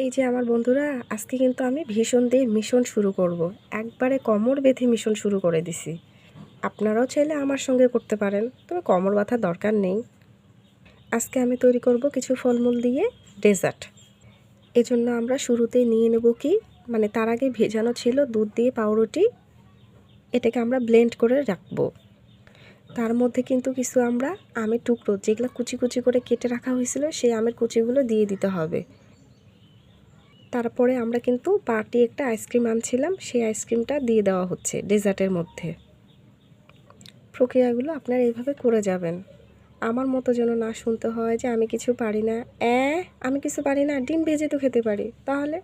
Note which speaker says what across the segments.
Speaker 1: এই যে আমার বন্ধুরা, আজকে কিন্তু আমি ভীষণ দিয়ে মিশন শুরু করব। একবারে কোমর বেঁধে মিশন শুরু করে দিছি। আপনারাও চাইলে আমার সঙ্গে করতে পারেন, তবে কোমর বাঁধার দরকার নেই। আজকে আমি তৈরি করব কিছু ফলমূল দিয়ে ডেজার্ট। এজন্য আমরা শুরুতেই নিয়ে নেব কি, তার আগে ভেজানো ছিল দুধ দিয়ে পাউরুটি। এটাকে আমরা ব্লেন্ড করে রাখবো। তার মধ্যে কিন্তু কিছু আমরা আমের টুকরো, যেগুলো কুচি কুচি করে কেটে রাখা হয়েছিল, সেই আমের কুচিগুলো দিয়ে দিতে হবে। তারপরে আমরা কিন্তু পার্টি একটা আইসক্রিম আনছিলাম, সেই আইসক্রিমটা দিয়ে দেওয়া হচ্ছে ডেজার্টের মধ্যে। প্রক্রিয়াগুলো আপনারা এইভাবে করে যাবেন। আমার মতো যেন না শুনতে হয় যে আমি কিছু পারি না, আমি কিছু পারি না, ডিম ভেজে তো খেতে পারি, তাহলে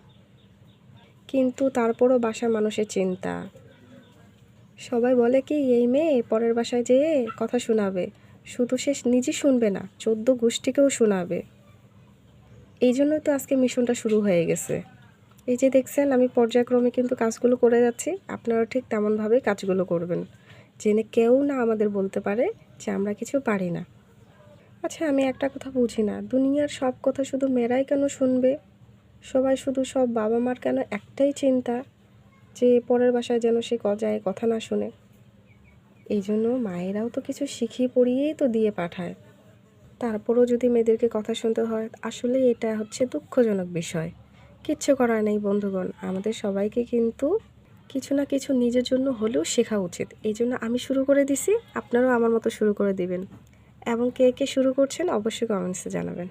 Speaker 1: কিন্তু তারপরও বাসার মানুষের চিন্তা। সবাই বলে কি, এই মেয়ে পরের বাসায় যেয়ে কথা শোনাবে, শুধু সে নিজে শুনবে না, 14 গোষ্ঠীকেও শোনাবে। এই জন্যই তো আজকে মিশনটা শুরু হয়ে গেছে। এই যে দেখছেন, আমি পর্যায়ক্রমে কিন্তু কাজগুলো করে যাচ্ছি। আপনারাও ঠিক তেমনভাবেই কাজগুলো করবেন, যেন কেউ না আমাদের বলতে পারে যে আমরা কিছু পারি না। আচ্ছা, আমি একটা কথা বুঝি না, দুনিয়ার সব কথা শুধু মেয়েরাই কেন শুনবে? সবাই শুধু, সব বাবা মার কেন একটাই চিন্তা যে পরের বাসায় যেন সে যায় কথা না শুনে? এই জন্য মায়েরাও তো কিছু শিখিয়ে পড়িয়েই তো দিয়ে পাঠায়। তারপরও যদি মেয়েদেরকে কথা শুনতে হয়, আসলে এটা হচ্ছে দুঃখজনক বিষয়। কিচ্ছু করার নেই বন্ধুগণ, আমাদের সবাইকে কিন্তু কিছু না কিছু নিজের জন্য হলেও শেখা উচিত। এই জন্য আমি শুরু করে দিছি, আপনারাও আমার মতো শুরু করে দিবেন। এবং কে কে শুরু করছেন অবশ্যই কমেন্টসে জানাবেন।